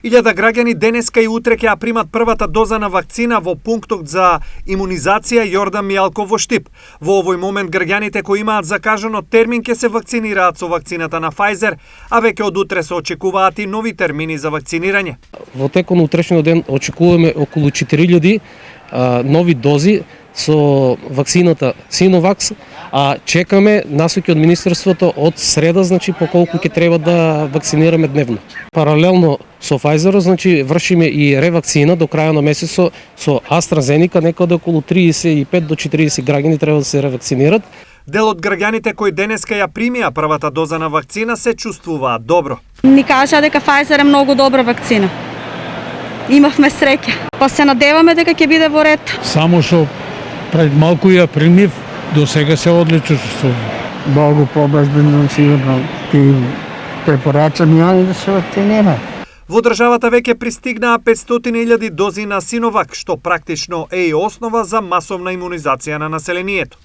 1000 граѓани денеска и утре ќе ја примат првата доза на вакцина во пунктот за имунизација Јордан Мијалков во Штип. Во овој момент граѓаните кои имаат закажано термин ќе се вакцинираат со вакцината на Pfizer, а веќе од утре се очекуваат и нови термини за вакцинирање. Во текот на утрешниот ден очекуваме околу 4000 нови дози со вакцината Sinovac, а чекаме насоки од Министерството од среда, значи по колку ќе треба да вакцинираме дневно. Паралелно со Pfizer, значи вршиме и ревакцина до крај на месецот со AstraZeneca, некаде околу 35 до 40 граѓани треба да се ревакцинират. Дел од граѓаните кои денеска ја примија првата доза на вакцина се чувствуваат добро. Ни кажа дека Pfizer е многу добра вакцина. Имавме среќа, па се надеваме дека ќе биде во ред. Само што пред малку ја примив, до сега се одлично чувствувам. Многу побезбедно, сигурно ти препорачам ја да се вакцинира. Во државата веќе пристигнаа 500.000 дози на Sinovac, што практично е и основа за масовна имунизација на населението.